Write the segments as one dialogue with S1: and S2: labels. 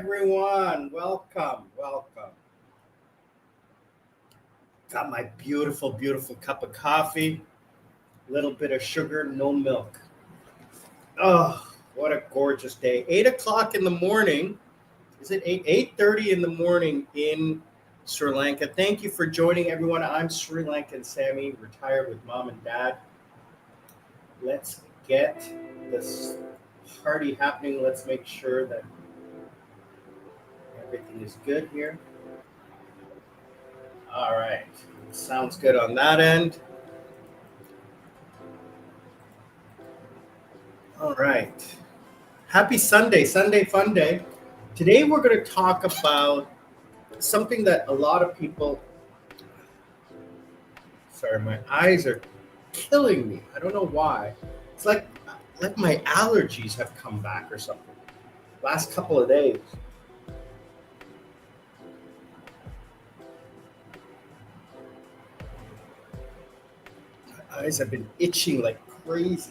S1: everyone. Welcome. Got my beautiful cup of coffee, a little bit of sugar, no milk. Oh, what a gorgeous day. 8 o'clock in the morning. Is it 8:30 in the morning in Sri Lanka? Thank you for joining, everyone. I'm Sri Lankan Sammy, retired with mom and dad. Let's get this party happening. Let's make sure that everything is good here. All right. Sounds good on that end. All right. Happy Sunday, Sunday fun day. Today we're going to talk about something that a lot of people, sorry, my eyes are killing me. I don't know why. It's like my allergies have come back or something. Last couple of days. My eyes have been itching like crazy.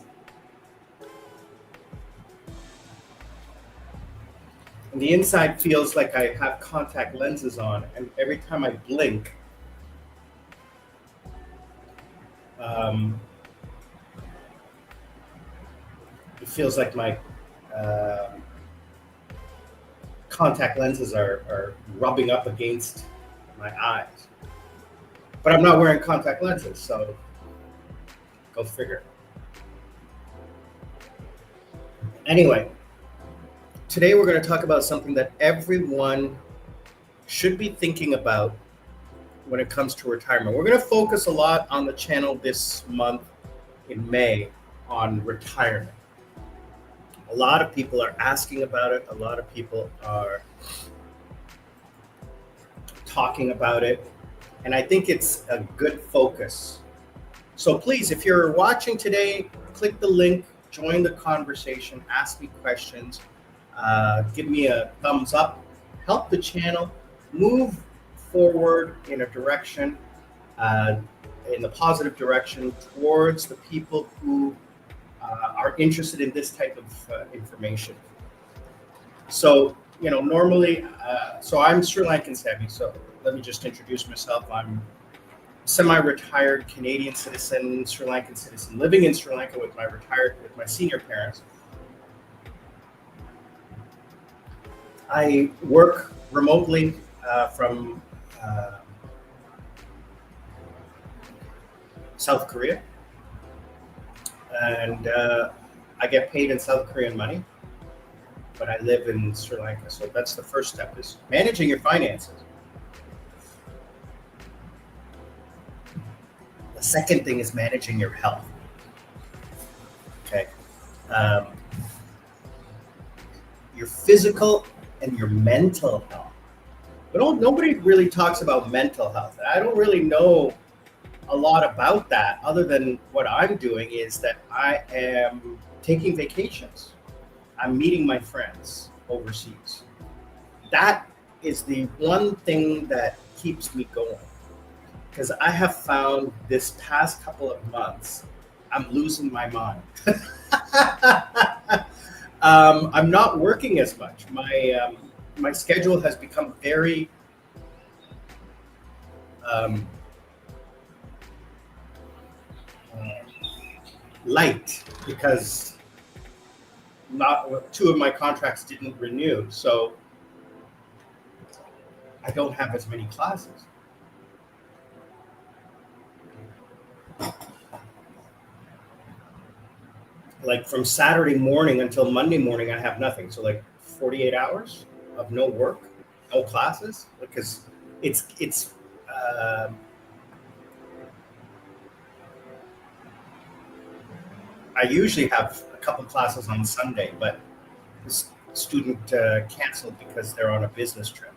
S1: And the inside feels like I have contact lenses on, and every time I blink, um, it feels like my contact lenses are rubbing up against my eyes. But I'm not wearing contact lenses, so go figure. Anyway, today we're going to talk about something that everyone should be thinking about when it comes to retirement. We're going to focus a lot on the channel this month in May on retirement. A lot of people are asking about it. A lot of people are talking about it. And I think it's a good focus. So please, if you're watching today, click the link, join the conversation, ask me questions, give me a thumbs up, help the channel move forward in a direction, in the positive direction towards the people who are interested in this type of information. So, normally, so I'm Sri Lankan Sammy. So let me just introduce myself. I'm a semi-retired Canadian citizen, Sri Lankan citizen, living in Sri Lanka with my senior parents. I work remotely from South Korea, and I get paid in South Korean money, but I live in Sri Lanka. So that's the first step, is managing your finances. The second thing is managing your health. Okay. Your physical and your mental health. But nobody really talks about mental health. I don't really know a lot about that, other than what I'm doing is that I am taking vacations. I'm meeting my friends overseas. That is the one thing that keeps me going. Because I have found this past couple of months, I'm losing my mind. I'm not working as much. My schedule has become very light, because two of my contracts didn't renew, so I don't have as many classes. Like from Saturday morning until Monday morning, I have nothing. So like 48 hours of no work, no classes, because it's I usually have a couple classes on Sunday, but this student canceled because they're on a business trip.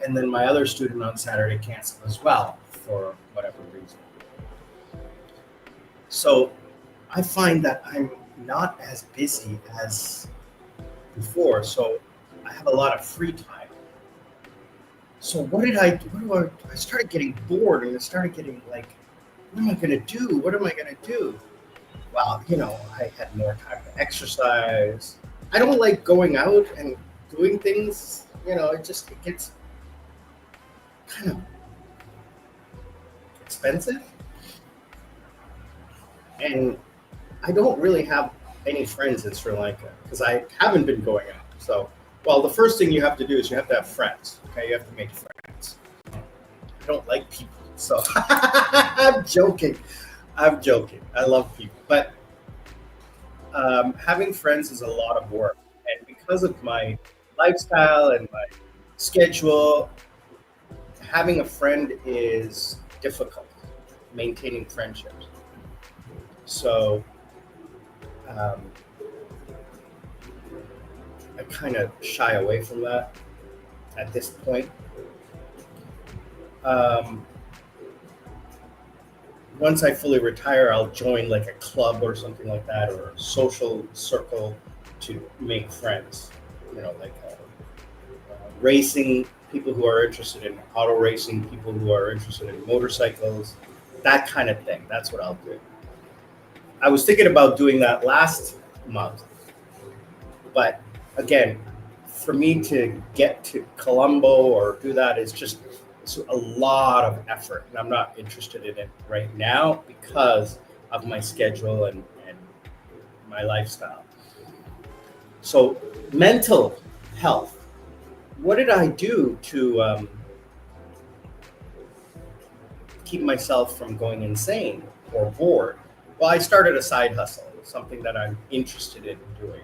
S1: And then my other student on Saturday canceled as well for whatever reason. So I find that I'm not as busy as before. So I have a lot of free time. So what do? I started getting bored, and I started getting like, what am I going to do? What am I going to do? Well, I had more time to exercise. I don't like going out and doing things. It gets kind of expensive, and I don't really have any friends in Sri Lanka because I haven't been going out. So, well, the first thing you have to do is you have to have friends. Okay, you have to make friends. I don't like people, so I'm joking. I'm joking. I love people, but having friends is a lot of work, and because of my lifestyle and my schedule, having a friend is difficult. Maintaining friendships, so um, I kind of shy away from that at this point. Um, Once I fully retire, I'll join like a club or something like that, or a social circle to make friends. Like racing, people who are interested in auto racing, people who are interested in motorcycles, that kind of thing. That's what I'll do. I was thinking about doing that last month, but again, for me to get to Colombo or do that is just it's a lot of effort, and I'm not interested in it right now because of my schedule and my lifestyle. So, mental health. What did I do to keep myself from going insane or bored? Well, I started a side hustle, something that I'm interested in doing,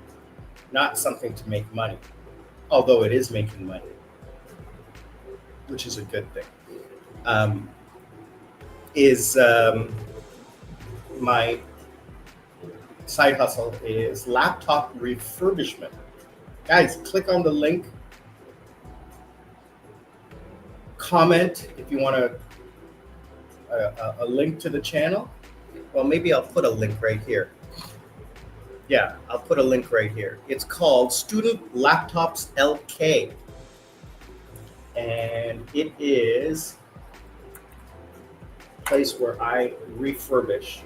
S1: not something to make money, although it is making money, which is a good thing. Um, is My side hustle is laptop refurbishment. Guys, click on the link, comment if you want a link to the channel. Well, maybe I'll put a link right here. Yeah, I'll put a link right here. It's called Student Laptops LK, and it is a place where I refurbish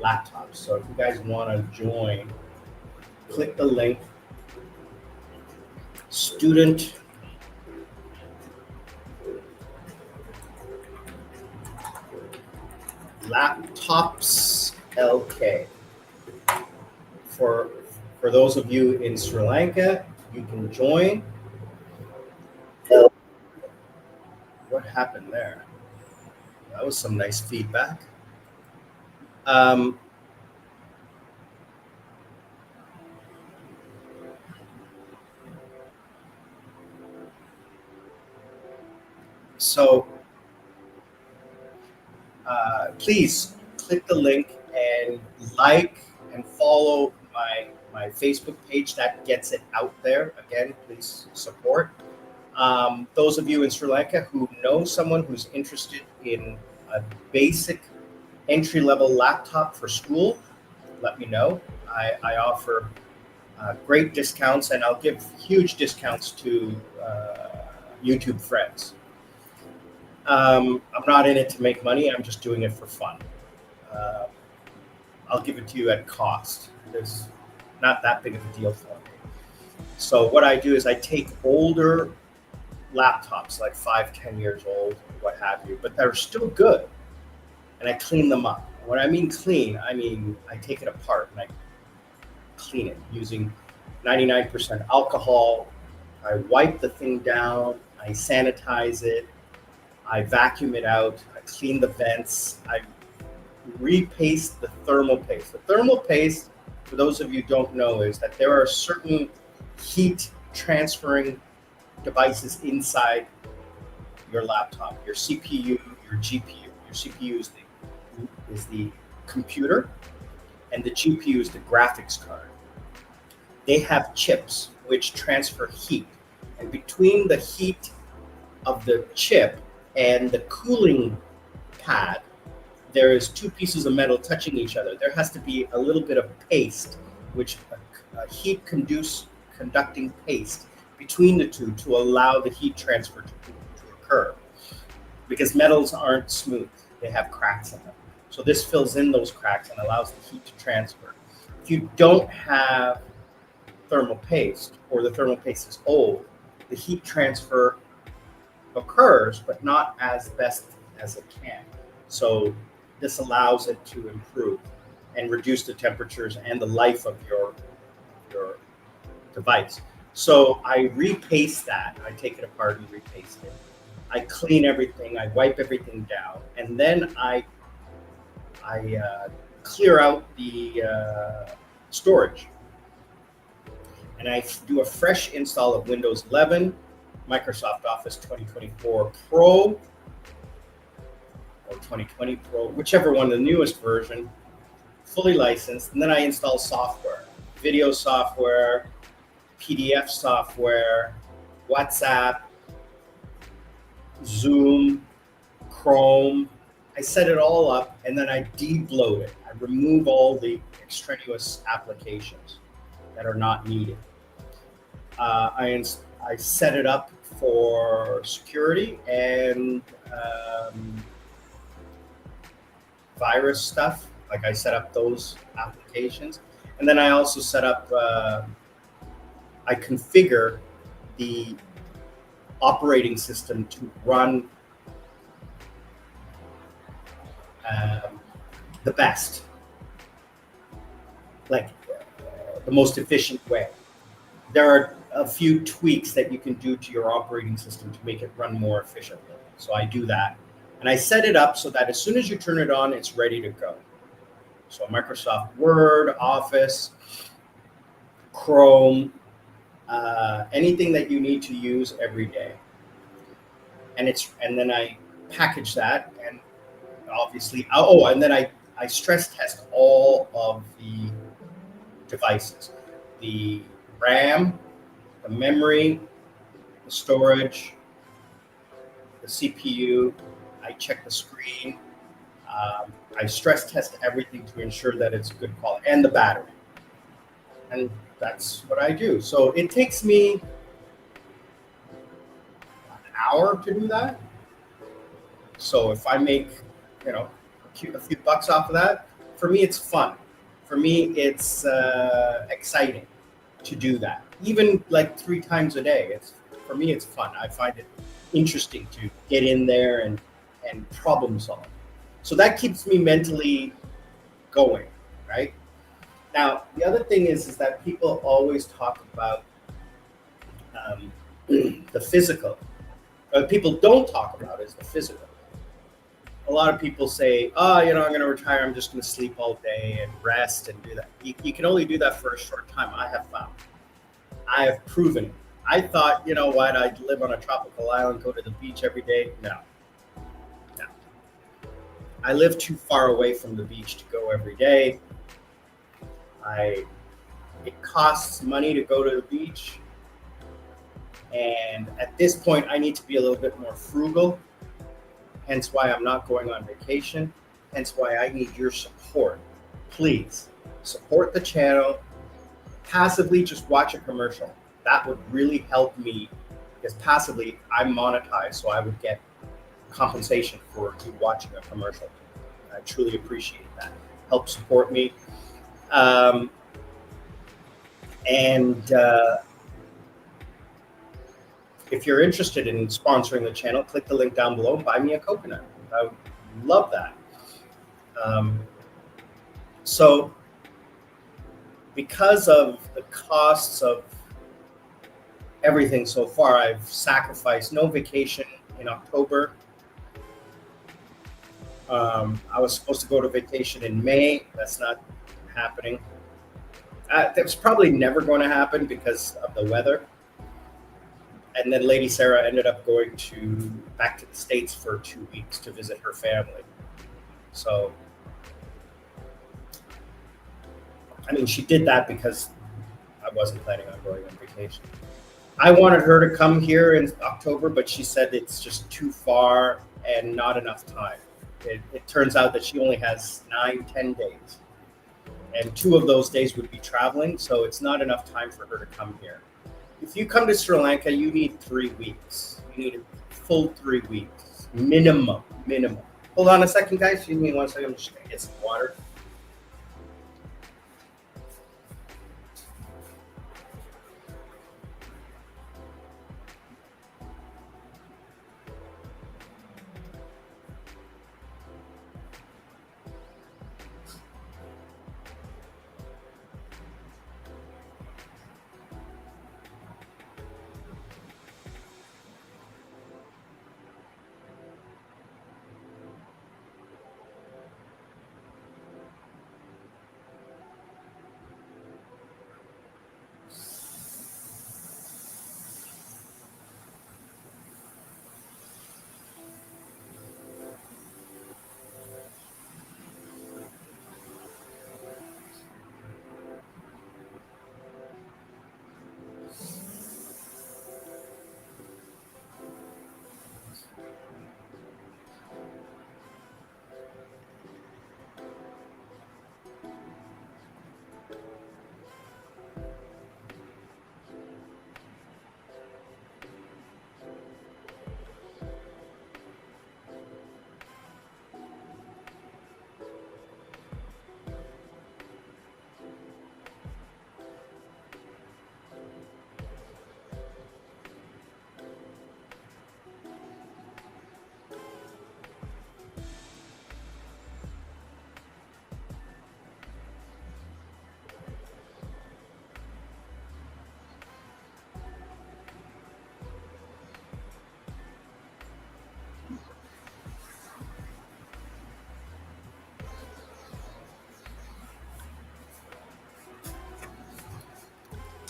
S1: laptops. So if you guys want to join, click the link. Student Laptops LK. For those of you in Sri Lanka, you can join. What happened there? That was some nice feedback. Um, so please click the link and like and follow my Facebook page. That gets it out there. Again, please support. Those of you in Sri Lanka who know someone who's interested in a basic entry level laptop for school, let me know. I offer great discounts, and I'll give huge discounts to YouTube friends. I'm not in it to make money. I'm just doing it for fun. Uh, I'll give it to you at cost. It's not that big of a deal for me. So what I do is I take older laptops, like 5, 10 years old, what have you, but they're still good, and I clean them up. When I mean clean, I mean I take it apart and I clean it using 99% alcohol. I wipe the thing down. I sanitize it. I vacuum it out. I clean the vents. I repaste the thermal paste. The thermal paste, for those of you who don't know, is that there are certain heat transferring devices inside your laptop, your CPU, your GPU. Your CPU is the computer, and the GPU is the graphics card. They have chips which transfer heat, and between the heat of the chip and the cooling pad, there is two pieces of metal touching each other. There has to be a little bit of paste, which a heat conducting paste between the two to allow the heat transfer to occur. Because metals aren't smooth, they have cracks in them. So this fills in those cracks and allows the heat to transfer. If you don't have thermal paste, or the thermal paste is old, the heat transfer occurs, but not as best as it can. So this allows it to improve and reduce the temperatures and the life of your device. So I repaste that. I take it apart and repaste it. I clean everything. I wipe everything down, and then I clear out the storage, and I do a fresh install of Windows 11, Microsoft Office 2024 Pro, or 2020 Pro, whichever one, the newest version, fully licensed. And then I install software, video software, PDF software, WhatsApp, Zoom, Chrome. I set it all up, and then I debloat it. I remove all the extraneous applications that are not needed. I set it up for security and virus stuff. Like, I set up those applications, and then I also set up. I configure the operating system to run the best, like the most efficient way. There are a few tweaks that you can do to your operating system to make it run more efficiently. So I do that. And I set it up so that as soon as you turn it on, it's ready to go. So Microsoft Word, Office, Chrome, anything that you need to use every day. And then I package that, and obviously, and then I stress test all of the devices, the RAM, the memory, the storage, the CPU. I check the screen. I stress test everything to ensure that it's good quality, and the battery. And that's what I do. So it takes me an hour to do that. So if I make, a few bucks off of that, for me it's fun. For me it's exciting to do that. Even like 3 times a day. For me it's fun. I find it interesting to get in there and problem solve. So that keeps me mentally going, right? Now, the other thing is that people always talk about the physical. What people don't talk about is the physical. A lot of people say, I'm going to retire. I'm just going to sleep all day and rest and do that. You can only do that for a short time, I have found. I have proven it. I thought, I'd live on a tropical island, go to the beach every day. No. I live too far away from the beach to go every day. It costs money to go to the beach. And at this point, I need to be a little bit more frugal. Hence why I'm not going on vacation. Hence why I need your support. Please support the channel. Passively just watch a commercial. That would really help me, because passively I'm monetized, so I would get compensation for you watching a commercial. I truly appreciate that. Help support me. If you're interested in sponsoring the channel, click the link down below and buy me a coconut. I would love that. So because of the costs of everything so far, I've sacrificed no vacation in October. I was supposed to go to vacation in May. That's not happening. That was probably never going to happen because of the weather. And then Lady Sarah ended up going back to the States for 2 weeks to visit her family. So, she did that because I wasn't planning on going on vacation. I wanted her to come here in October, but she said it's just too far and not enough time. It turns out that she only has 9-10 days. And 2 of those days would be traveling, so it's not enough time for her to come here. If you come to Sri Lanka, you need 3 weeks. You need a full 3 weeks, minimum. Hold on a second, guys. Excuse me 1 second. I'm just gonna get some water.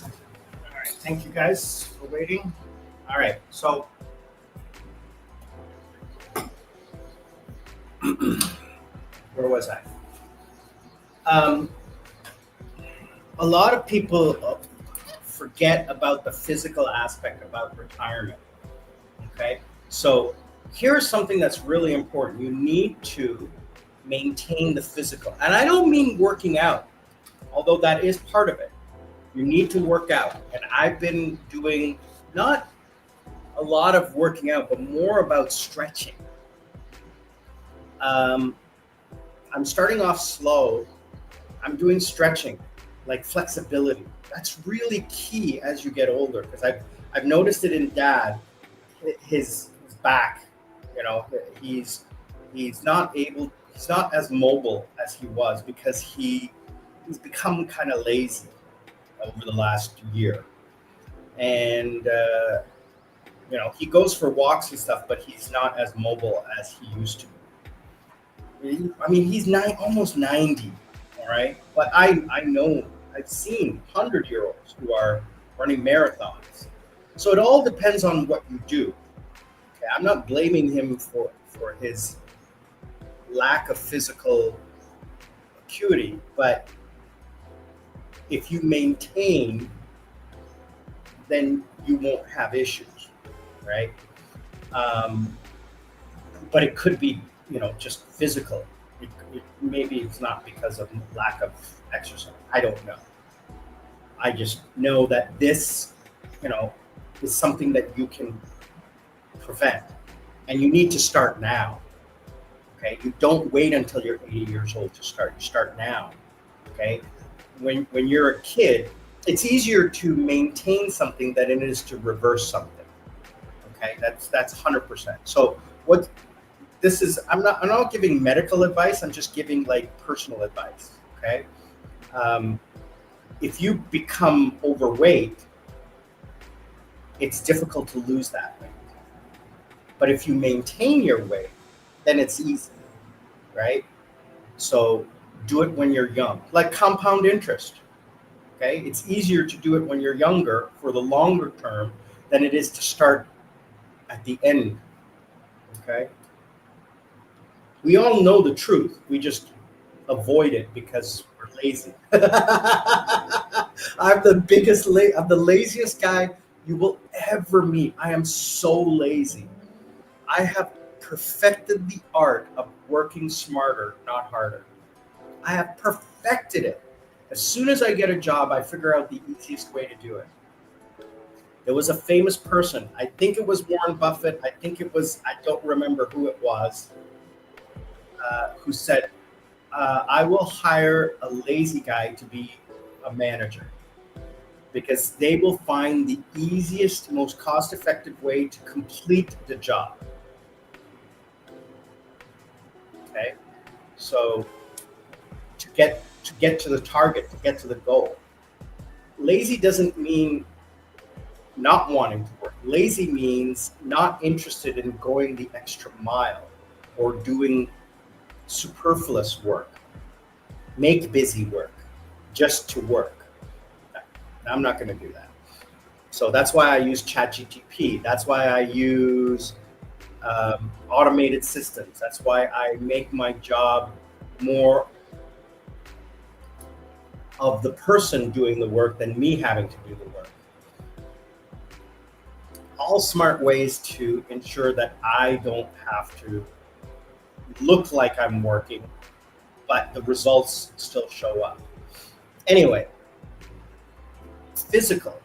S1: All right. Thank you guys for waiting. All right. So where was I? Um, a lot of people forget about the physical aspect about retirement. Okay. So here's something that's really important. You need to maintain the physical. And I don't mean working out, although that is part of it. You need to work out. And I've been doing not a lot of working out, but more about stretching. Um, I'm starting off slow. I'm doing stretching, like flexibility. That's really key as you get older because I've noticed it in dad. His back, you know, he's not able. He's not as mobile as he was because he's become kind of lazy over the last year, and you know he goes for walks and stuff, but he's not as mobile as he used to. I mean, he's almost 90, all right. But I know I've seen 100-year-olds who are running marathons. So it all depends on what you do. Okay, I'm not blaming him for his lack of physical acuity, but if you maintain, then you won't have issues, right? Um, but it could be, you know, just physical. Maybe it's not because of lack of exercise. I don't know. I just know that this, you know, is something that you can prevent, and you need to start now. Okay, you don't wait until you're 80 years old to start. You start now. Okay, when you're a kid, it's easier to maintain something than it is to reverse something. Okay, that's 100%. So what this is, I'm not giving medical advice. I'm just giving like personal advice. Okay, um, if you become overweight, it's difficult to lose that weight. But if you maintain your weight, then it's easy, right? So do it when you're young, like compound interest. Okay, it's easier to do it when you're younger for the longer term than it is to start at the end. Okay, we all know the truth. We just avoid it because we're lazy. I'm the laziest guy you will ever meet. I am so lazy. I have perfected the art of working smarter, not harder. I have perfected it. As soon as I get a job, I figure out the easiest way to do it. There was a famous person. I think it was Warren Buffett. I think it was, I don't remember who it was. who said, I will hire a lazy guy to be a manager because they will find the easiest, most cost effective way to complete the job. Okay. So to get to the target, to get to the goal. Lazy doesn't mean not wanting to work. Lazy means not interested in going the extra mile or doing superfluous work, make busy work, just to work. I'm not going to do that. So that's why I use ChatGTP. That's why I use automated systems. That's why I make my job more of the person doing the work than me having to do the work. All smart ways to ensure that I don't have to look like I'm working, but the results still show up. Anyway, physical.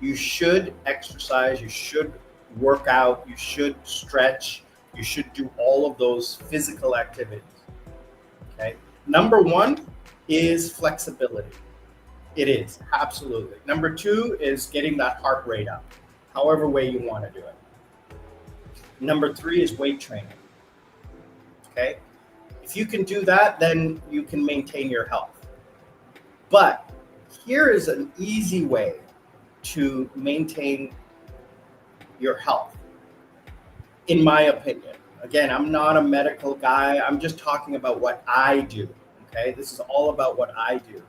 S1: You should exercise, you should work out, you should stretch, you should do all of those physical activities. Okay. Number one is flexibility. It is, absolutely. Number two is getting that heart rate up, however way you want to do it. Number three is weight training. Okay. If you can do that, then you can maintain your health. But here is an easy way to maintain your health, in my opinion. Again, I'm not a medical guy. I'm just talking about what I do. Okay. This is all about what I do.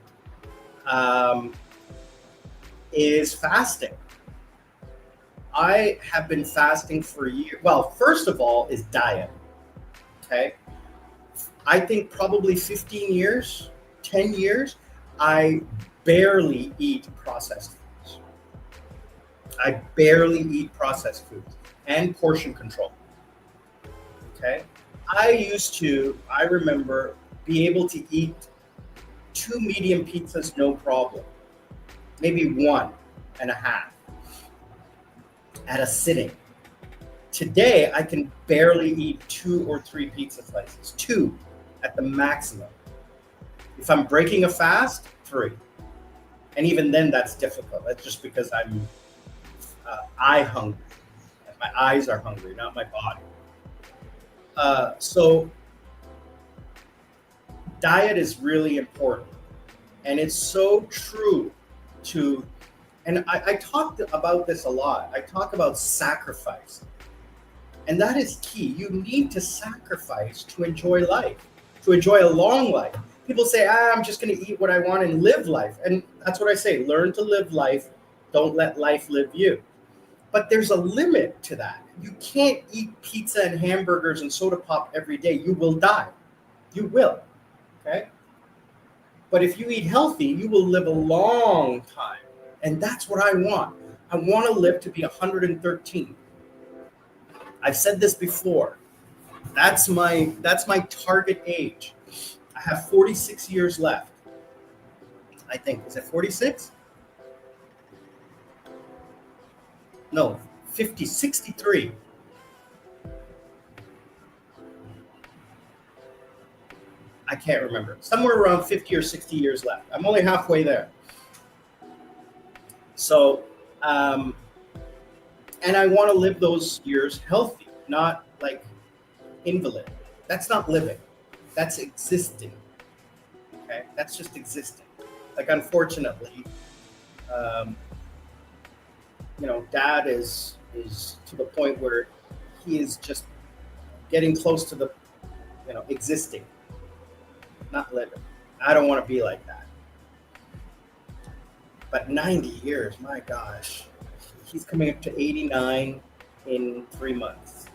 S1: Is fasting. I have been fasting for years. Well, first of all, is diet. Okay. I think probably 15 years, 10 years, I barely eat processed foods. I barely eat processed foods and portion control. Okay. I remember, be able to eat 2 medium pizzas, no problem. Maybe 1.5 at a sitting. Today, I can barely eat 2 or 3 pizza slices, 2 at the maximum. If I'm breaking a fast, 3. And even then, that's difficult. That's just because I'm eye hungry. My eyes are hungry, not my body. So diet is really important. And it's so true to, and I talked about this a lot. I talk about sacrifice. And that is key. You need to sacrifice to enjoy life, to enjoy a long life. People say, I'm just going to eat what I want and live life. And that's what I say. Learn to live life. Don't let life live you. But there's a limit to that. You can't eat pizza and hamburgers and soda pop every day. You will die. You will. Okay? But if you eat healthy, you will live a long time. And that's what I want. I want to live to be 113. I've said this before. That's my target age. I have 46 years left. I think. Is it 46? No, 50, 63. I can't remember. Somewhere around 50 or 60 years left. I'm only halfway there. So, and I want to live those years healthy, not like invalid. That's not living. That's existing. Okay, that's just existing. Like, unfortunately, Dad is to the point where he is just getting close to the, existing, not living. I don't want to be like that. But 90 years, my gosh, he's coming up to 89 in 3 months.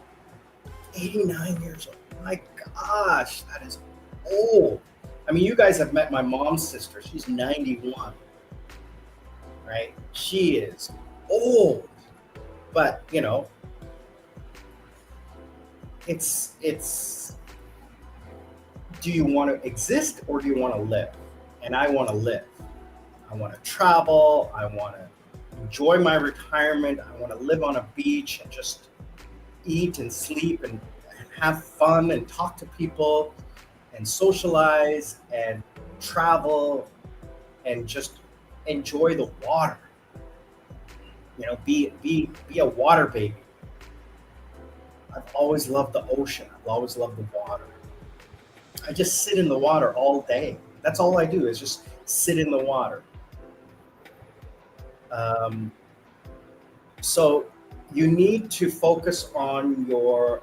S1: 89 years old. My gosh, that is old. I mean, you guys have met my mom's sister. She's 91, right? She is old. But, it's do you want to exist or do you want to live? And I want to live. I want to travel. I want to enjoy my retirement. I want to live on a beach and just eat and sleep and have fun and talk to people and socialize and travel and just enjoy the water. Be a water baby. I've always loved the ocean. I've always loved the water. I just sit in the water all day. That's all I do is just sit in the water. Um, so you need to focus on your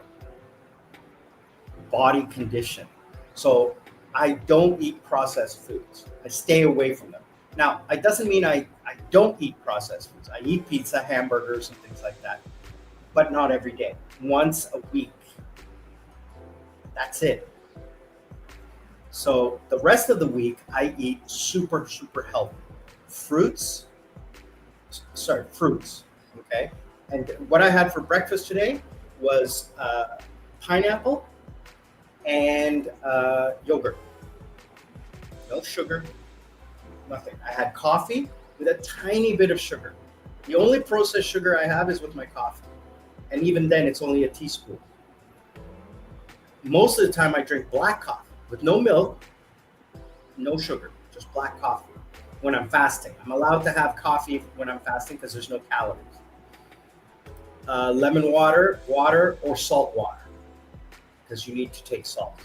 S1: body condition. So I don't eat processed foods. I stay away from them. Now, it doesn't mean I don't eat processed foods. I eat pizza, hamburgers, and things like that, but not every day. Once a week. That's it. So the rest of the week, I eat super, super healthy. Fruits, fruits, okay? And what I had for breakfast today was pineapple and yogurt. No sugar, nothing. I had coffee with a tiny bit of sugar. The only processed sugar I have is with my coffee. And even then, it's only a teaspoon. Most of the time, I drink black coffee with no milk, no sugar, just black coffee when I'm fasting. I'm allowed to have coffee when I'm fasting because there's no calories. Lemon water, or salt water, because you need to take salt.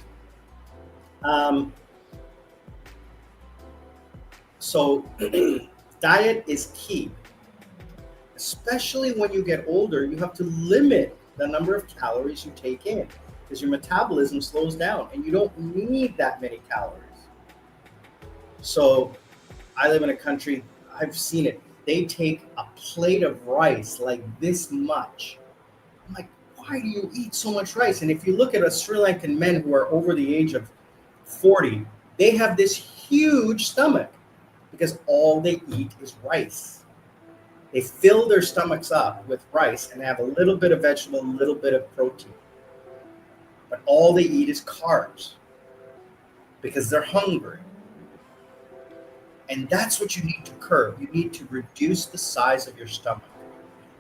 S1: So diet is key. Especially when you get older, you have to limit the number of calories you take in because your metabolism slows down and you don't need that many calories. So I live in a country, I've seen it. They take a plate of rice like this much. I'm like, why do you eat so much rice? And if you look at a Sri Lankan men who are over the age of 40, they have this huge stomach because all they eat is rice. They fill their stomachs up with rice and have a little bit of vegetable, a little bit of protein. But all they eat is carbs because they're hungry. And that's what you need to curb. You need to reduce the size of your stomach.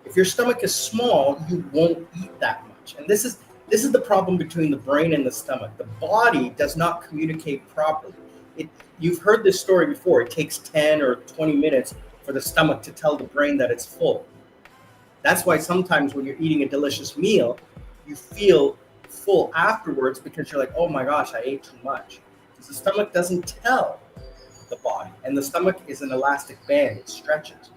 S1: If your stomach is small, you won't eat that much. And this is the problem between the brain and the stomach. The body does not communicate properly. You've heard this story before. It takes 10 or 20 minutes for the stomach to tell the brain that it's full. That's why sometimes when you're eating a delicious meal, you feel full afterwards because you're like, oh my gosh, I ate too much. Because the stomach doesn't tell the body. And the stomach is an elastic band. It stretches.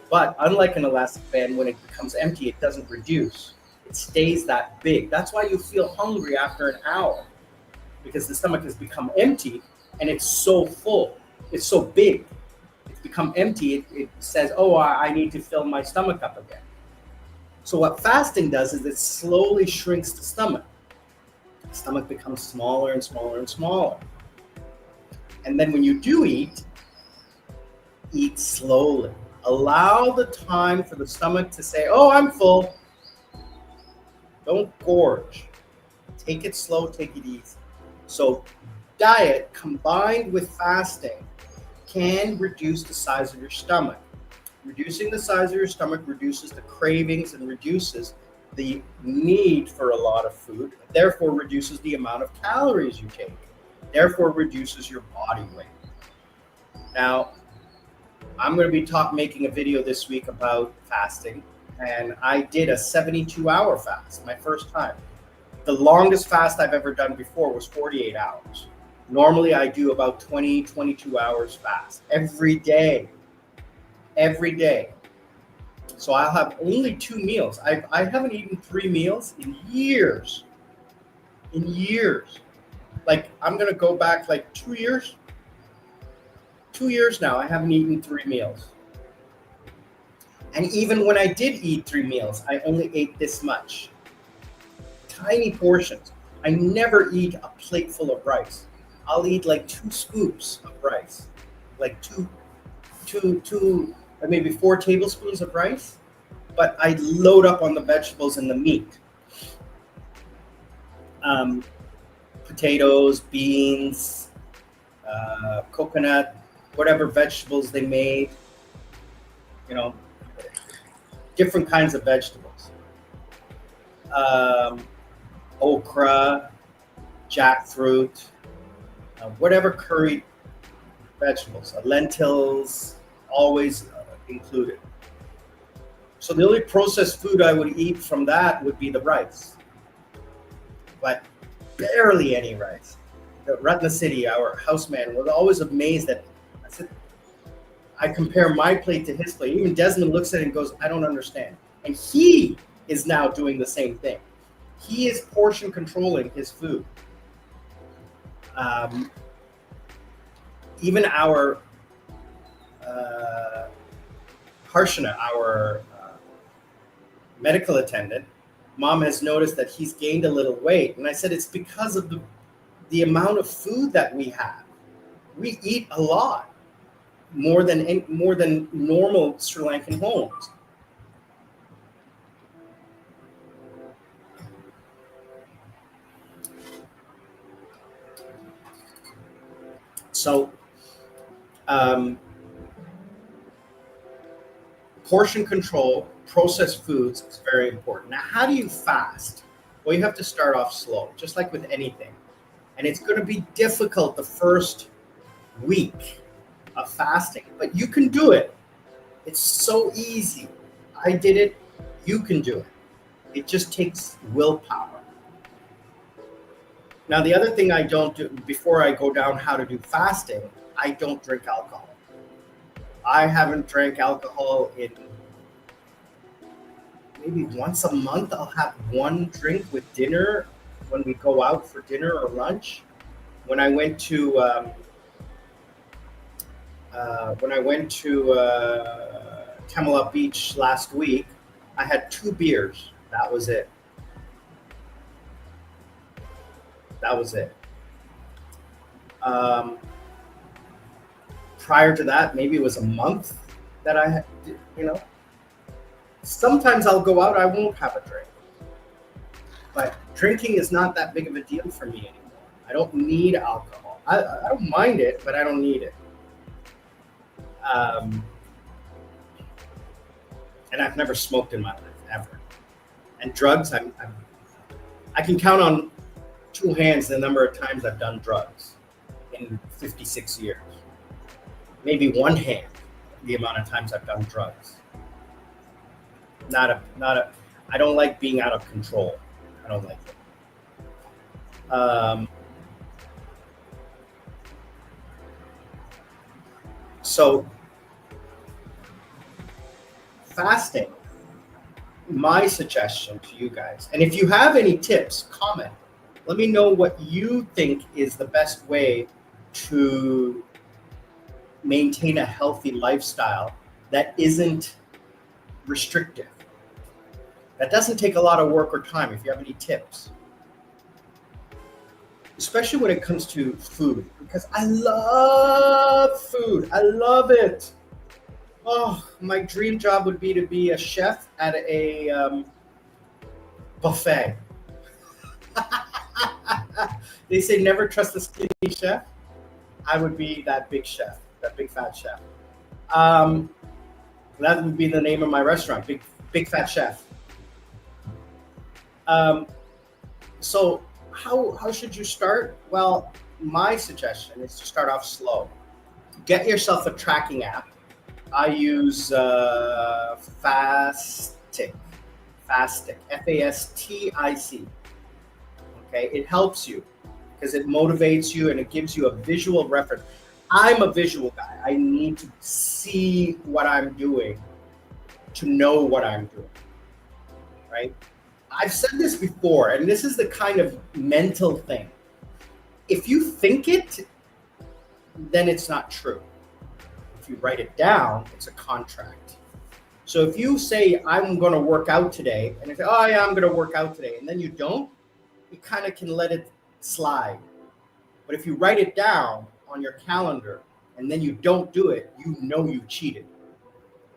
S1: But unlike an elastic band, when it becomes empty, it doesn't reduce. It stays that big. That's why you feel hungry after an hour, because the stomach has become empty and it's so full. It's so big. It's become empty. It says, oh, I need to fill my stomach up again. So what fasting does is it slowly shrinks the stomach. The stomach becomes smaller and smaller and smaller. And then when you do eat slowly. Allow the time for the stomach to say, oh, I'm full. Don't gorge. Take it slow, take it easy. So diet combined with fasting can reduce the size of your stomach. Reducing the size of your stomach reduces the cravings and reduces the need for a lot of food, therefore reduces the amount of calories you take, therefore reduces your body weight. Now, I'm going to be making a video this week about fasting, and I did a 72-hour fast, my first time. The longest fast I've ever done before was 48 hours. Normally, I do about 20, 22 hours fast every day. Every day. So I'll have only 2 meals. I haven't eaten 3 meals in years. In years. Like, I'm going to go back like 2 years. 2 years now, I haven't eaten 3 meals. And even when I did eat 3 meals, I only ate this much. Tiny portions. I never eat a plate full of rice. I'll eat like 2 scoops of rice. Like two, maybe 4 tablespoons of rice. But I load up on the vegetables and the meat. Potatoes, beans, coconut, whatever vegetables they made, different kinds of vegetables. okra, jackfruit, whatever curry vegetables, lentils, always included. So the only processed food I would eat from that would be the rice, but barely any rice. The Ratna City, our houseman, was always amazed that I said, I compare my plate to his plate. Even Desmond looks at it and goes, I don't understand. And he is now doing the same thing. He is portion controlling his food. Even our Harshana, our medical attendant, mom has noticed that he's gained a little weight. And I said, it's because of the amount of food that we have. We eat a lot, more than normal Sri Lankan homes. So portion control, processed foods is very important. Now, how do you fast? Well, you have to start off slow, just like with anything. And it's going to be difficult the first week of fasting, but you can do it. It's so easy. I did it. You can do it. It just takes willpower. Now, the other thing I don't do before I go down how to do fasting, I don't drink alcohol. I haven't drank alcohol in maybe once a month. I'll have one drink with dinner when we go out for dinner or lunch. When I went to Camelot Beach last week, I had 2 beers. That was it. Prior to that, maybe it was a month that I had, sometimes I'll go out, I won't have a drink. But drinking is not that big of a deal for me anymore. I don't need alcohol. I don't mind it, but I don't need it. And I've never smoked in my life, ever. And drugs, I can count on 2 hands the number of times I've done drugs in 56 years. Maybe 1 hand the amount of times I've done drugs. I don't like being out of control. I don't like it. So fasting, my suggestion to you guys, and if you have any tips, comment. Let me know what you think is the best way to maintain a healthy lifestyle that isn't restrictive. That doesn't take a lot of work or time. If you have any tips, especially when it comes to food, because I love food. I love it. Oh, my dream job would be to be a chef at a buffet. They say never trust a skinny chef. I would be that big chef, that big fat chef. That would be the name of my restaurant, Big Fat Chef. So how should you start? Well, my suggestion is to start off slow. Get yourself a tracking app. I use Fastic, Fastic. Okay, it helps you because it motivates you and it gives you a visual reference. I'm a visual guy. I need to see what I'm doing to know what I'm doing, right? I've said this before, and this is the kind of mental thing. If you think it, then it's not true. If you write it down, it's a contract. So if you say, I'm going to work out today, and you say, oh yeah, I'm going to work out today, and then you don't, you kind of can let it slide. But if you write it down on your calendar, and then you don't do it, you know you cheated.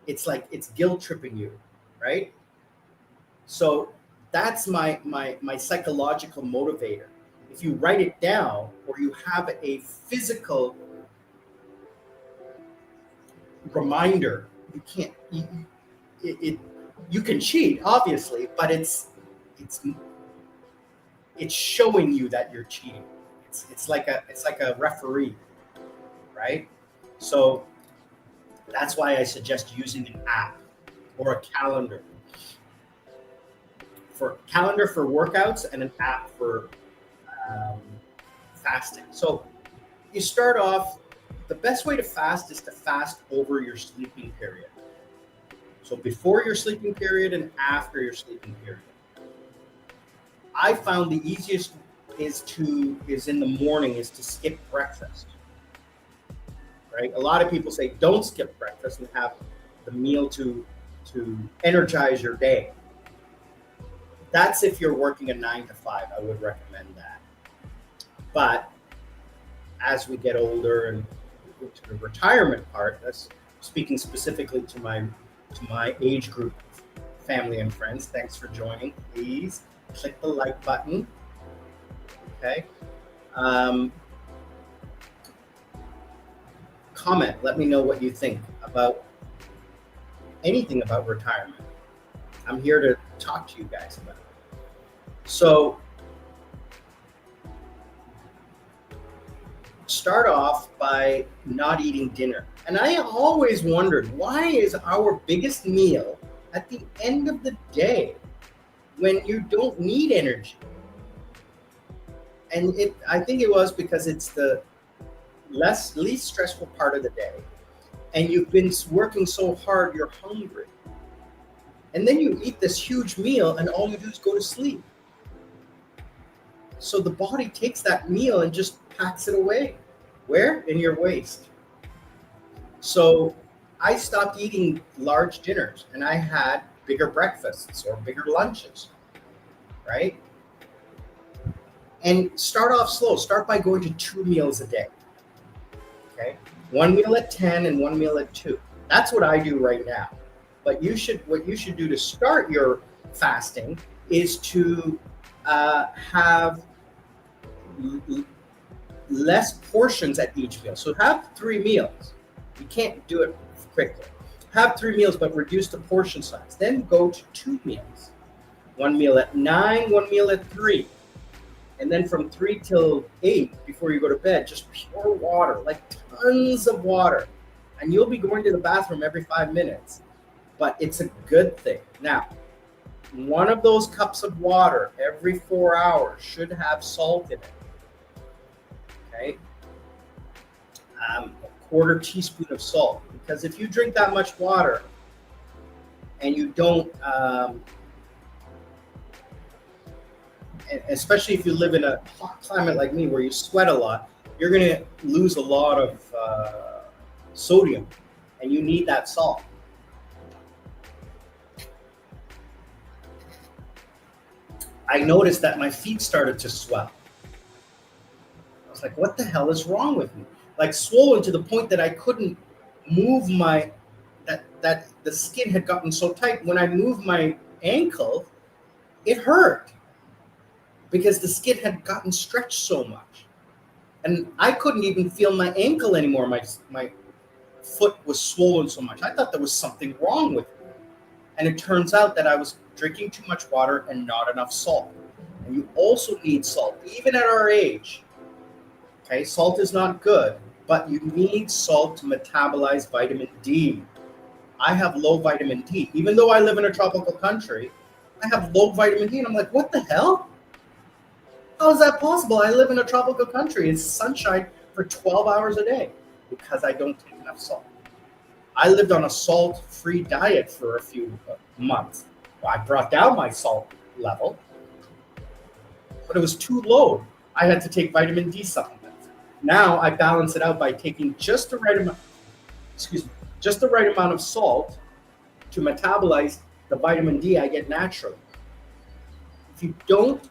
S1: It's like it's guilt tripping you, right? So that's my psychological motivator. If you write it down or you have a physical reminder, you can't. You can cheat, obviously, but it's it's showing you that you're cheating. It's like a referee, right? So that's why I suggest using an app or a calendar for workouts and an app for um, fasting. So you start off. The best way to fast is to fast over your sleeping period. So before your sleeping period and after your sleeping period. I found the easiest is in the morning is to skip breakfast. Right? A lot of people say don't skip breakfast and have the meal to energize your day. That's if you're working a 9 to 5. I would recommend that. But as we get older and to the retirement part, that's speaking specifically to my age group, family and friends. Thanks for joining. Please click the like button. Okay. Comment. Let me know what you think about anything about retirement. I'm here to talk to you guys about it. So start off by not eating dinner. And I always wondered, why is our biggest meal at the end of the day when you don't need energy? And I think it was because it's the least stressful part of the day. And you've been working so hard, you're hungry. And then you eat this huge meal and all you do is go to sleep. So the body takes that meal and just packs it away. Where? In your waist. So I stopped eating large dinners and I had bigger breakfasts or bigger lunches, right? And start off slow. Start by going to 2 meals a day. Okay? 1 meal at 10 and 1 meal at 2. That's what I do right now. But what you should do to start your fasting is to have less portions at each meal. So have 3 meals. You can't do it quickly. Have 3 meals, but reduce the portion size. Then go to 2 meals. 1 meal at 9, 1 meal at 3. And then from 3 till 8, before you go to bed, just pure water, like tons of water. And you'll be going to the bathroom every 5 minutes. But it's a good thing. Now, one of those cups of water every 4 hours should have salt in it. Okay? A quarter teaspoon of salt. Because if you drink that much water and you don't, especially if you live in a hot climate like me where you sweat a lot, you're going to lose a lot of sodium and you need that salt. I noticed that my feet started to swell. I was like, what the hell is wrong with me? Like swollen to the point that I couldn't move that the skin had gotten so tight. When I moved my ankle, it hurt because the skin had gotten stretched so much. And I couldn't even feel my ankle anymore. My foot was swollen so much. I thought there was something wrong with me. And it turns out that I was drinking too much water and not enough salt. And you also need salt, even at our age. Okay, salt is not good, but you need salt to metabolize vitamin D. I have low vitamin D. Even though I live in a tropical country, I have low vitamin D. And I'm like, what the hell? How is that possible? I live in a tropical country. It's sunshine for 12 hours a day because I don't take enough salt. I lived on a salt-free diet for a few months. Well, I brought down my salt level, but it was too low. I had to take vitamin D supplements. Now I balance it out by taking just the right amount of salt to metabolize the vitamin D I get naturally. If you don't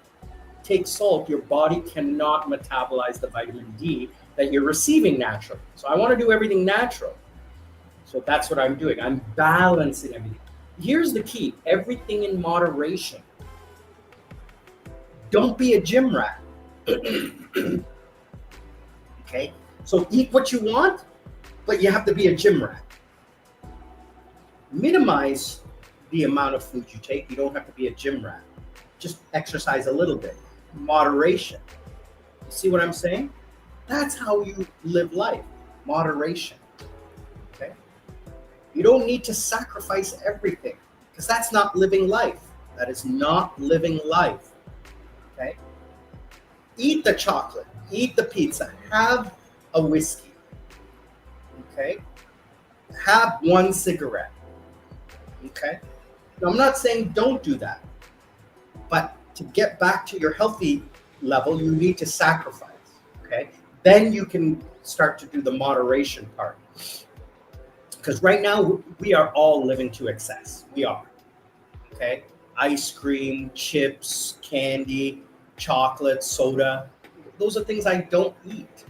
S1: take salt, your body cannot metabolize the vitamin D that you're receiving naturally. So I want to do everything natural. So that's what I'm doing. I'm balancing everything. Here's the key, everything in moderation. Don't be a gym rat. Okay? So eat what you want, but you have to be a gym rat. Minimize the amount of food you take. You don't have to be a gym rat. Just exercise a little bit. moderation. You see what I'm saying? That's how you live life. Moderation. Okay? You don't need to sacrifice everything because that's not living life. That is not living life. Okay? Eat the chocolate, eat the pizza, have a whiskey. Okay? Have one cigarette. Okay? Now, I'm not saying don't do that, but to get back to your healthy level, you need to sacrifice. Okay? Then you can start to do the moderation part. Because right now we are all living to excess. We are. Okay? Ice cream, chips, candy, chocolate, soda. Those are things I don't eat.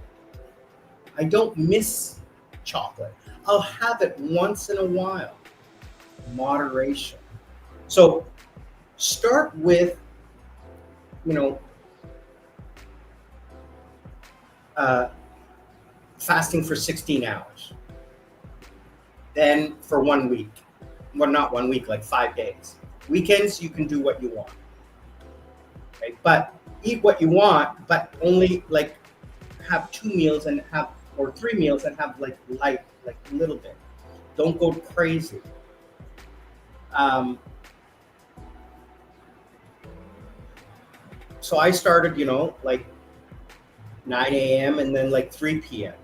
S1: I don't miss chocolate. I'll have it once in a while. Moderation. So start with, you know, fasting for 16 hours. Then for 1 week. Well, not 1 week, like 5 days. Weekends, you can do what you want. Okay? But eat what you want, but only like have 2 meals and have, or 3 meals and have like light, like a little bit. Don't go crazy. So I started, like 9 a.m. and then like 3 p.m.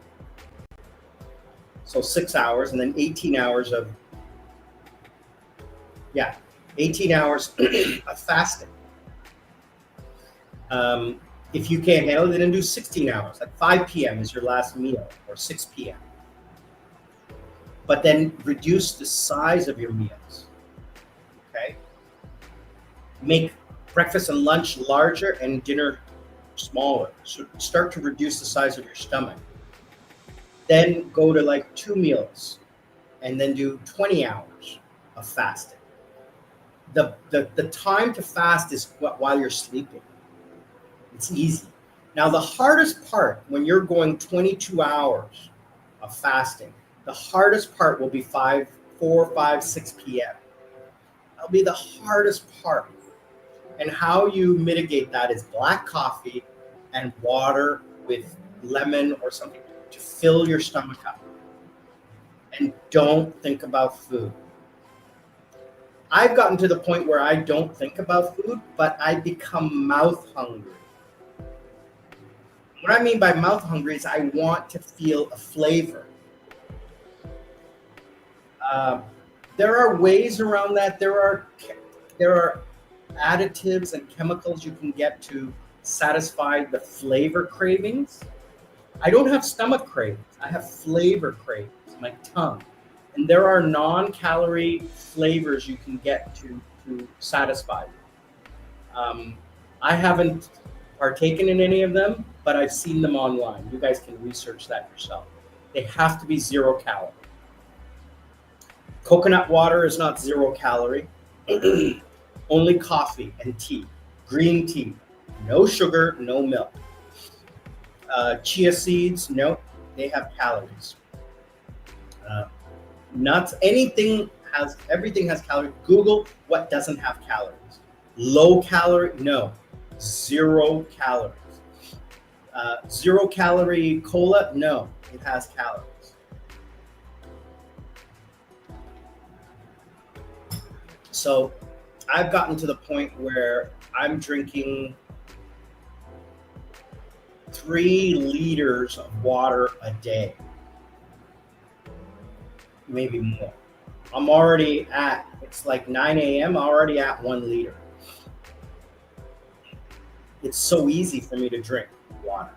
S1: So 6 hours and then 18 hours of, 18 hours of fasting. If you can't handle it, then do 16 hours. Like 5 p.m. is your last meal, or 6 p.m. But then reduce the size of your meals. Okay? Make breakfast and lunch larger and dinner smaller. So start to reduce the size of your stomach. Then go to like 2 meals and then do 20 hours of fasting. The time to fast is while you're sleeping. It's easy. Now, the hardest part when you're going 22 hours of fasting, the hardest part will be 4, 5, 6 p.m. That'll be the hardest part. And how you mitigate that is black coffee and water with lemon or something to fill your stomach up. And don't think about food. I've gotten to the point where I don't think about food, but I become mouth hungry. What I mean by mouth hungry is I want to feel a flavor. There are ways around that. There are additives and chemicals you can get to satisfy the flavor cravings. I don't have stomach cravings. I have flavor cravings, my tongue. And there are non-calorie flavors you can get to satisfy them. I haven't partaken in any of them, but I've seen them online. You guys can research that yourself. They have to be 0 calorie. Coconut water is not 0 calorie. Only coffee and tea. Green tea. No sugar, no milk. Chia seeds, no, they have calories. Nuts, everything has calories. Google what doesn't have calories. Low calorie, no. 0 calories. 0 calorie cola, no, it has calories. So I've gotten to the point where I'm drinking 3 liters of water a day, maybe more. I'm already at, it's like 9 a.m., already at 1 liter. It's so easy for me to drink water.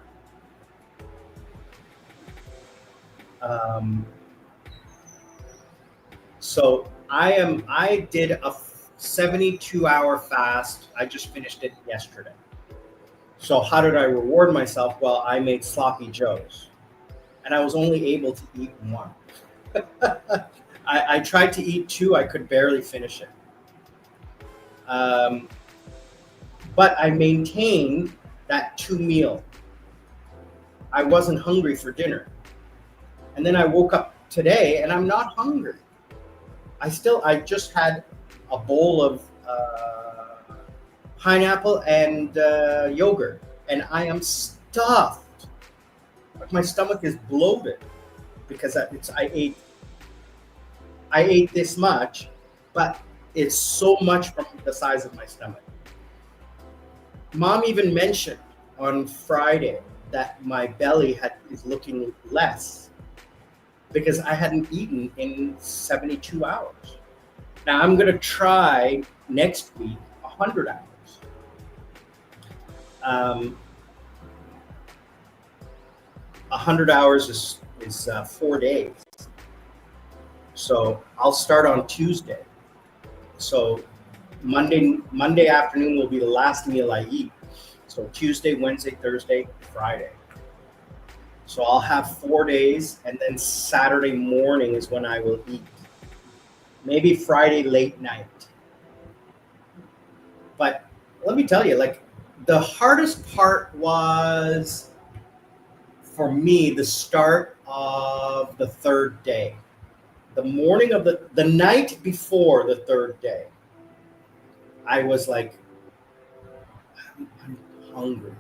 S1: So I did a 72-hour fast. I just finished it yesterday. So how did I reward myself? Well, I made sloppy joes, and I was only able to eat 1. I tried to eat 2. I could barely finish it. But I maintained that 2 meal. I wasn't hungry for dinner. And then I woke up today and I'm not hungry. I just had a bowl of pineapple and yogurt, and I am stuffed. Like my stomach is bloated because I ate this much, but it's so much from the size of my stomach. Mom even mentioned on Friday that my belly is looking less because I hadn't eaten in 72 hours. Now I'm gonna try next week 100 hours. 100 hours is 4 days. So I'll start on Tuesday. So Monday afternoon will be the last meal I eat. So Tuesday, Wednesday, Thursday, Friday. So I'll have 4 days, and then Saturday morning is when I will eat. Maybe Friday late night. But let me tell you, like, the hardest part was for me the start of the third day. The morning of the night before the third day, I was like, I'm hungry.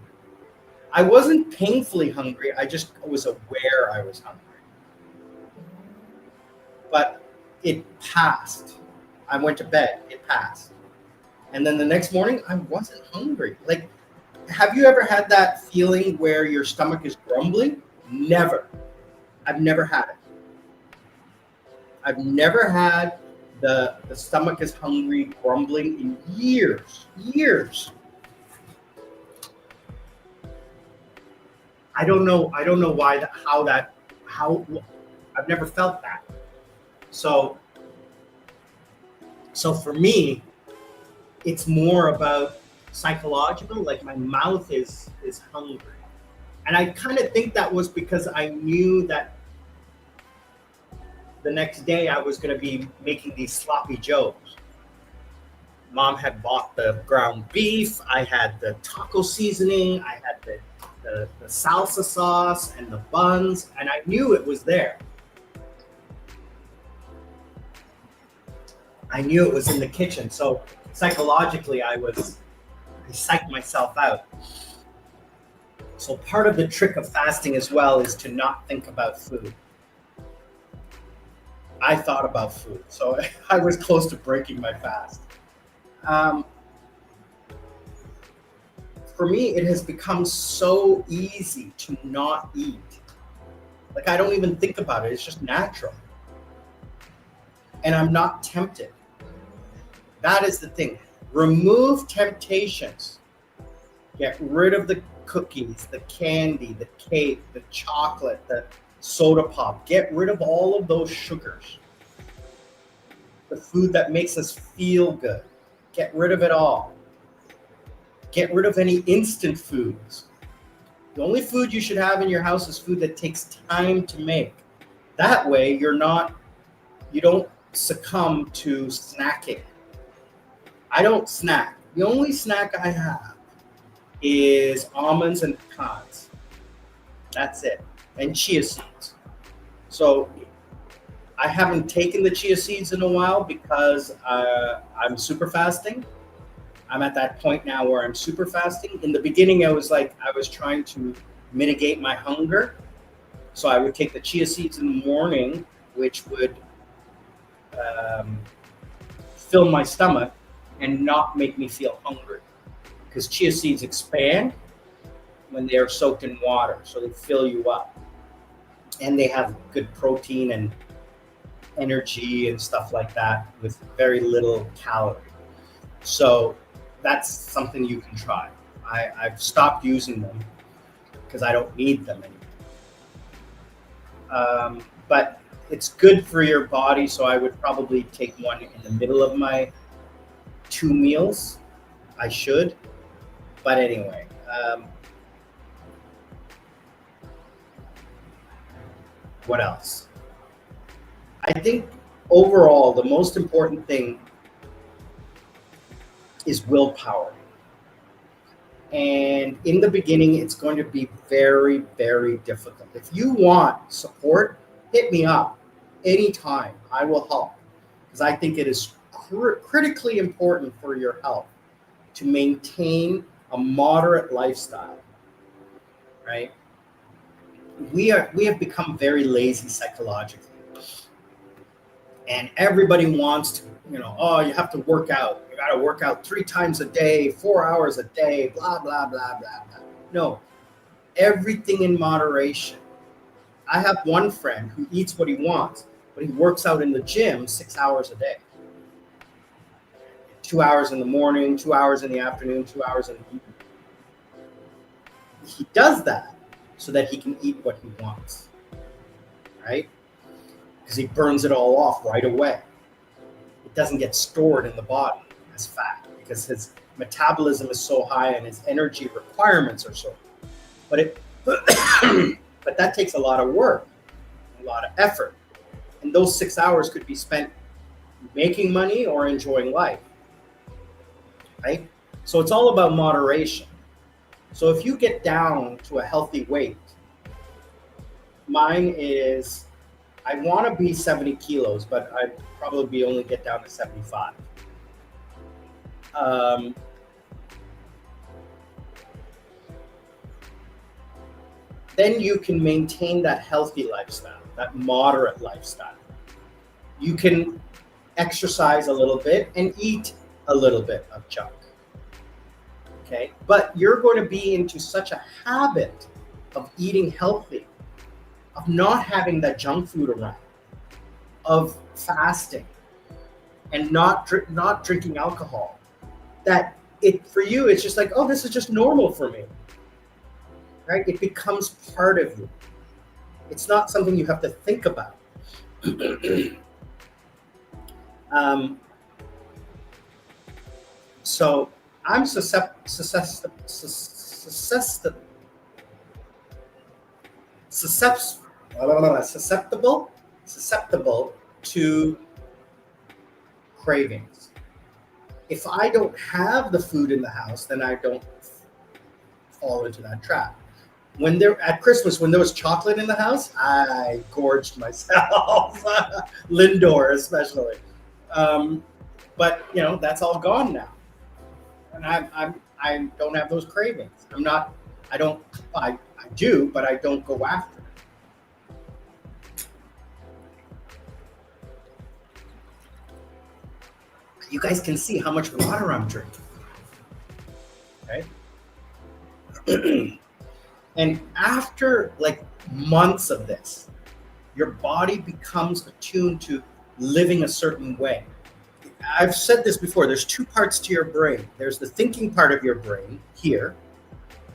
S1: I wasn't painfully hungry. I just was aware I was hungry. But it passed. I went to bed. It passed. And then the next morning, I wasn't hungry. Like, have you ever had that feeling where your stomach is grumbling? Never. I've never had it. I've never had the stomach is hungry, grumbling in years. I don't know why how I've never felt that. So for me, it's more about psychological, like my mouth is hungry. And I kind of think that was because I knew that the next day I was going to be making these sloppy joes. Mom had bought the ground beef, I had the taco seasoning, I had the salsa sauce and the buns, and I knew it was there. I knew it was in the kitchen. So psychologically, I psyched myself out. So part of the trick of fasting as well is to not think about food. I thought about food, so I was close to breaking my fast. For me, it has become so easy to not eat. Like, I don't even think about it. It's just natural. And I'm not tempted. That is the thing. Remove temptations. Get rid of the cookies, the candy, the cake, the chocolate, the soda pop. Get rid of all of those sugars. The food that makes us feel good. Get rid of it all. Get rid of any instant foods. The only food you should have in your house is food that takes time to make. That way you don't succumb to snacking. I don't snack. The only snack I have is almonds and pecans. That's it. And chia seeds. So I haven't taken the chia seeds in a while because I'm super fasting. I'm at that point now where I'm super fasting. In the beginning, I was trying to mitigate my hunger. So I would take the chia seeds in the morning, which would fill my stomach and not make me feel hungry. Because chia seeds expand when they are soaked in water, so they fill you up. And they have good protein and energy and stuff like that with very little calorie. So that's something you can try. I've stopped using them because I don't need them anymore. But it's good for your body, so I would probably take one in the middle of my 2 meals. I should. But anyway, what else? I think overall, the most important thing is willpower. And in the beginning, it's going to be very, very difficult. If you want support, hit me up anytime. I will help because I think it is critically important for your health to maintain a moderate lifestyle, right? We have become very lazy psychologically, and everybody wants to, oh, you have to work out. You got to work out 3 times a day, 4 hours a day, blah blah blah blah blah. No, everything in moderation. I have one friend who eats what he wants, but he works out in the gym 6 hours a day. 2 hours in the morning, 2 hours in the afternoon, 2 hours in the evening. He does that so that he can eat what he wants, right? Because he burns it all off right away. It doesn't get stored in the body as fat because his metabolism is so high and his energy requirements are so high. But it but that takes a lot of work, a lot of effort. And those 6 hours could be spent making money or enjoying life, right? So it's all about moderation. So if you get down to a healthy weight, mine is, I want to be 70 kilos, but I'd probably only get down to 75. Then you can maintain that healthy lifestyle, that moderate lifestyle. You can exercise a little bit and eat a little bit of junk. Okay, but you're going to be into such a habit of eating healthy, of not having that junk food around, of fasting, and not drinking alcohol, that for you it's just like, oh, this is just normal for me, right? It becomes part of you. It's not something you have to think about. So I'm susceptible to cravings. If I don't have the food in the house, then I don't fall into that trap. When at Christmas, when there was chocolate in the house, I gorged myself. Lindor especially. But that's all gone now. And I don't have those cravings. I do, but I don't go after it. You guys can see how much water I'm drinking, right? And after like months of this, your body becomes attuned to living a certain way. I've said this before, there's 2 parts to your brain. There's the thinking part of your brain here,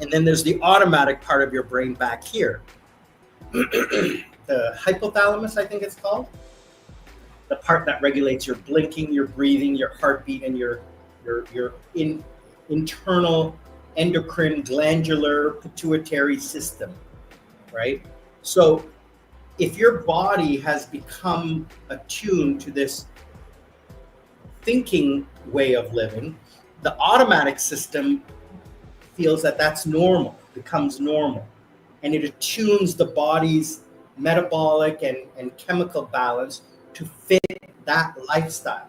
S1: and then there's the automatic part of your brain back here. The hypothalamus, I think it's called. The part that regulates your blinking, your breathing, your heartbeat, and your internal endocrine glandular pituitary system, right? So if your body has become attuned to this thinking way of living, the automatic system feels that that's normal, becomes normal, and it attunes the body's metabolic and chemical balance to fit that lifestyle.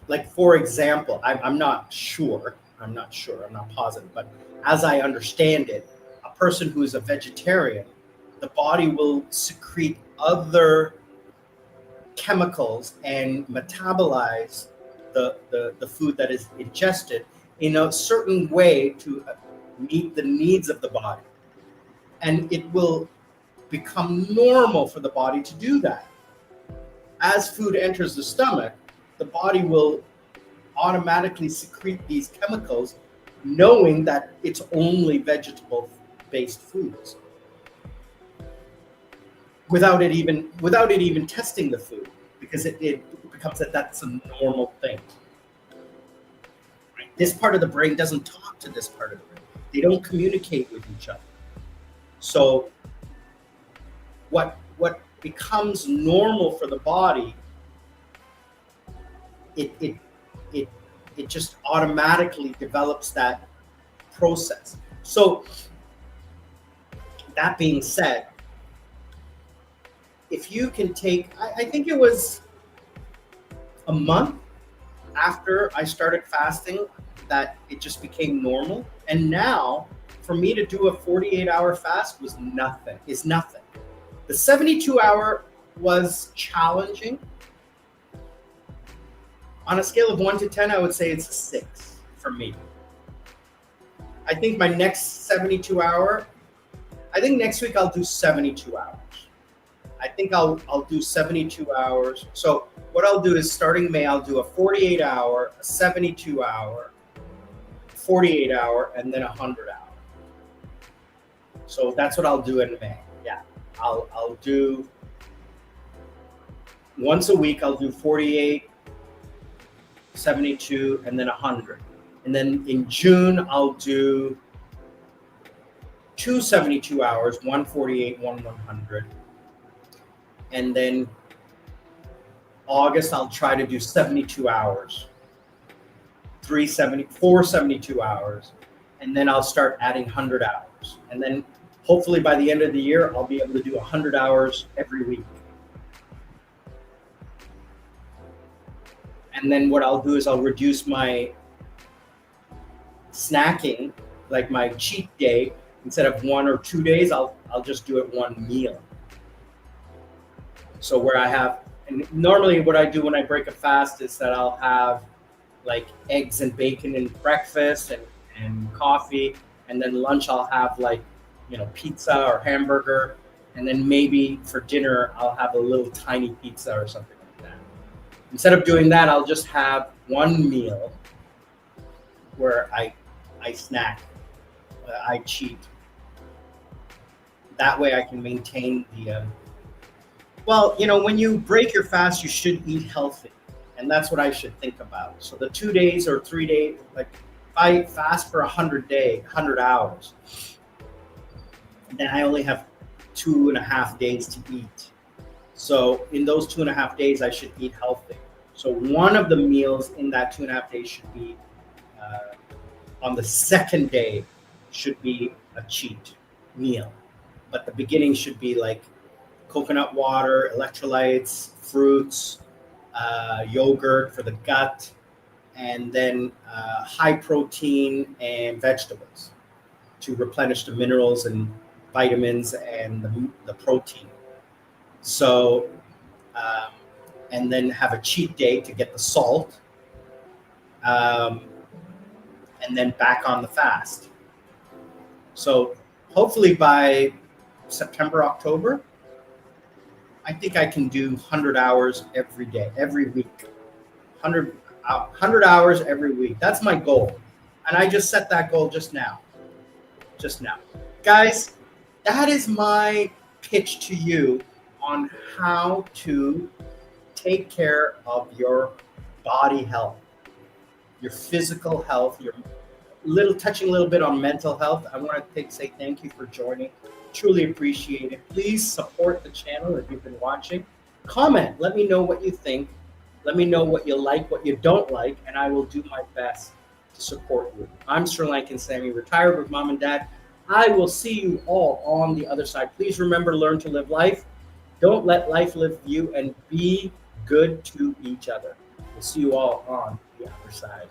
S1: Like, for example, I'm not positive, but as I understand it, a person who is a vegetarian, the body will secrete other chemicals and metabolize the food that is ingested in a certain way to meet the needs of the body. And it will become normal for the body to do that. As food enters the stomach, the body will automatically secrete these chemicals, knowing that it's only vegetable-based foods, without it even testing the food, because it becomes that's a normal thing. Right? This part of the brain doesn't talk to this part of the brain. They don't communicate with each other. So what becomes normal for the body, it just automatically develops that process. So that being said, if you can take, I think it was a month after I started fasting that it just became normal. And now for me to do a 48-hour fast was nothing, is nothing. The 72-hour was challenging. On a scale of 1 to 10, I would say it's a 6 for me. I think my next 72-hour, I think next week I'll do 72 hours. I think I'll do 72 hours. So what I'll do is starting May, I'll do a 48 hour, a 72 hour, 48 hour, and then a 100 hour. So that's what I'll do in May. Yeah. I'll do once a week, I'll do 48, 72, and then 100. And then in June, I'll do 2 72 hours, 148, 100. And then August, I'll try to do 72 hours, 4 72 hours. And then I'll start adding 100 hours. And then hopefully by the end of the year, I'll be able to do 100 hours every week. And then what I'll do is I'll reduce my snacking, like my cheat day. Instead of 1 or 2 days, I'll just do it one meal. So where I have, and normally what I do when I break a fast is that I'll have like eggs and bacon and breakfast and coffee. And then lunch, I'll have like, pizza or hamburger. And then maybe for dinner, I'll have a little tiny pizza or something like that. Instead of doing that, I'll just have one meal where I snack, I cheat. That way I can maintain the, when you break your fast, you should eat healthy. And that's what I should think about. So the 2 days or 3 days, like if I fast for 100 hours, then I only have 2.5 days to eat. So in those 2.5 days, I should eat healthy. So one of the meals in that 2.5 days should be, on the second day, should be a cheat meal. But the beginning should be like coconut water, electrolytes, fruits, yogurt for the gut, and then high protein and vegetables to replenish the minerals and vitamins and the protein. So, and then have a cheat day to get the salt, and then back on the fast. So hopefully by September, October, I think I can do 100 hours every day, every week. 100 hours every week. That's my goal. And I just set that goal just now. Guys, that is my pitch to you on how to take care of your body health, your physical health, touching a little bit on mental health. I want to say thank you for joining. Truly appreciate it. Please support the channel if you've been watching. Comment. Let me know what you think. Let me know what you like, what you don't like, and I will do my best to support you. I'm Sri Lankan Sammy, retired with mom and dad. I will see you all on the other side. Please remember, learn to live life. Don't let life live you, and be good to each other. We'll see you all on the other side.